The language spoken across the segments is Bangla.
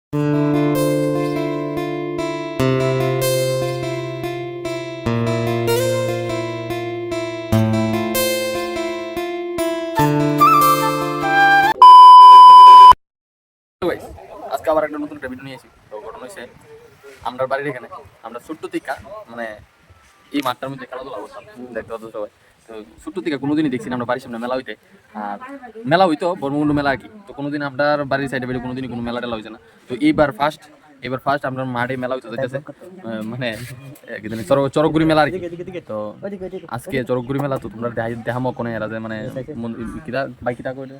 আজকে আবার একটা নতুন ভিডিও নিয়েছি। তো ঘটনা হয়েছে আমরা বাড়ির এখানে আমরা ছোট্ট থেকে মানে এই মাঠটার মধ্যে খেলাধুলা করতাম, দেখতে পাচ্ছ সবাই। তো ছোট্ট থেকে কোনোদিনই দেখছি না আমরা বাড়ির সামনে মেলা হইতে। আর মেলা হইতো বর্মকুণ্ড মেলা আর কি। তো কোনোদিন আপনার বাড়ির সাইডে বেরিয়ে কোনোদিনই কোনো মেলা টেলা হয়েছে না। তো এবার ফার্স্ট আমরা মাঠে মেলা হইতে যাইতেছে, মানে চরকগুড়ি মেলা আর কি। তো আজকে চরকগুড়ি মেলা, তো তোমরা দেখামো কোনে এরা যে মানে কিরা বাইকিটা করে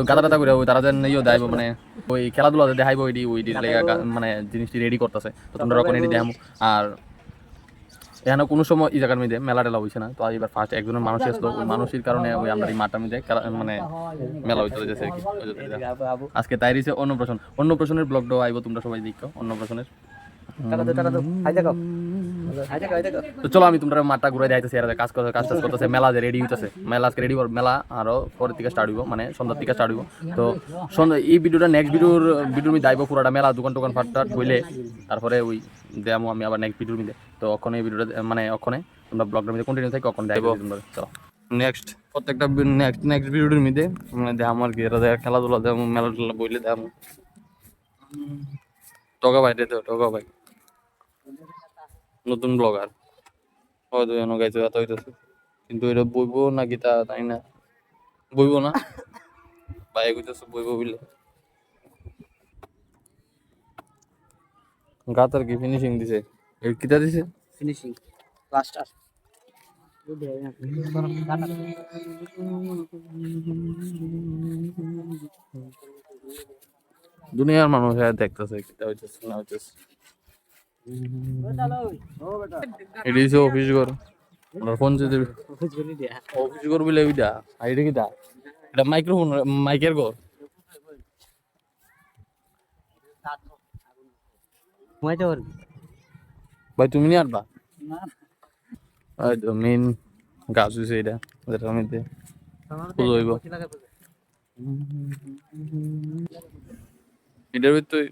গাদা টাদা করে তারা যেন ইয়ে দেখাইব, মানে ওই খেলাধুলা দেখাইব ওই মানে জিনিসটি রেডি করতেছে। তো তোমরা ওখানে এটি দেখামো। আর এখানে কোনো সময় এই জায়গার মধ্যে মেলা টেলা হয়েছে না। তো এবার ফার্স্ট একজনের মানুষ আসলো, ওই মানুষের কারণে ওই আমরা এই মাঠটার মধ্যে মানে মেলা হইতে হয়েছে আর কি। আজকে তাই রয়েছে অন্নপ্রাশনের ব্লগটাও আইব, তোমরা সবাই দেখো অন্নপ্রাশনের। তো চলো আমি তোমরা মাঠটা ঘুরে যাইতেছি, আর কাজ করতেছে, মেলা যে রেডি হইতেছে। মেলা আজকে রেডি মেলা আরো পরের থেকে স্টার্ট হইব, মানে সন্ধ্যার থেকে স্টার্ট হইব। তো এই ভিডিওটা নেক্সট ভিডিওর মধ্যে আইব পুরোটা মেলা দোকান ফাটটা হইলে, তারপরে ওই দেখামো আমি আবার নেক্সট ভিডিওর মধ্যে। তো ওখানে এই ভিডিওটা মানে ওখানে তোমরা ব্লগটার মধ্যে কন্টিনিউ থাকি, ওখানে দেখবো তোমরা। চলো নেক্সট প্রত্যেকটা নেক্সট ভিডিওর মধ্যে মানে দেখামো আর কি। এরা খেলাধুলা দেখামো, মেলা টেলা বইলে দেখামো। টকা ভাই টকা ভাই নতুন ব্লগার হয়তো যেন গাইতে ব্যথা হইতেছে, কিন্তু এটা বইবো নাকি তা তাই না, বইবো না ভাই কইতেছে বইবো বলে। গাতার কি ফিনিশিং দিছে, এই কিটা দিছে ফিনিশিং প্লাস্টার। দুনিয়ার মানুষ দেখতেছে কিটা হইতেছে না হইতেছে। এটি হচ্ছে অফিস ঘর, ফোন যদি অফিস ঘর বলে ওইটা। আর এটা কিটা, এটা মাইক্রোফোন মাইকের ঘর। ভাই তুমি নিয়ে আসবা মেইন গাছ হয়েছে এটা, যেটার মধ্যে পুজো হইব। এটার ভিতরে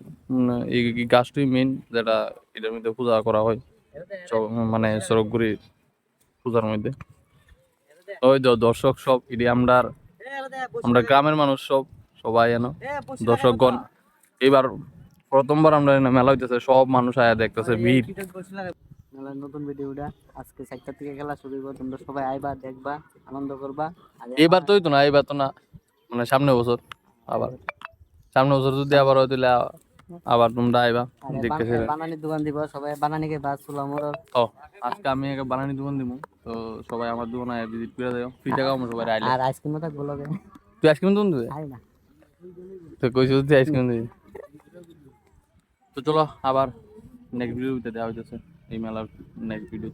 এই গাছটাই মেইন, যেটা এটার মধ্যে পূজা করা হয়, মানে চরকগুড়ি পূজার মধ্যে। ওই দর্শক সব এটি আমরা গ্রামের মানুষ সবাই এনো দর্শকগণ। এবার প্রথমবার আমরা মেলা হইতেছে, সব মানুষ আয়া দেখতেছে, ভিড়। মেলার নতুন ভিডিওটা আজকে 4টা থেকে খেলা শুরু হইব, তোমরা সবাই আইবা, দেখবা, আনন্দ করবা। এবার তো না, এবার তো না, মানে সামনে বছর যদি আবার হয় তাহলে আবার তোমরা আইবা দেখতেছে। বানানির দোকান দিব, সবাই বানানিকে বাস সুলামর। ও আজকে আমি একটা বানানি দোকান দিব, তো সবাই আমার দোকানে ভিজিট করে যাও, ফ্রি টাকা আমরা সবাই আইলে। আর আইসক্রিমও থাকবো লগে। তুই আইসক্রিম দোকান দিবি? আই না তো কইছিস তুই আইসক্রিম দিবি। তো চলো আবার নেক্সট ভিডিওতে দেওয়া হইতেছে এই মেলার নেক্সট ভিডিও।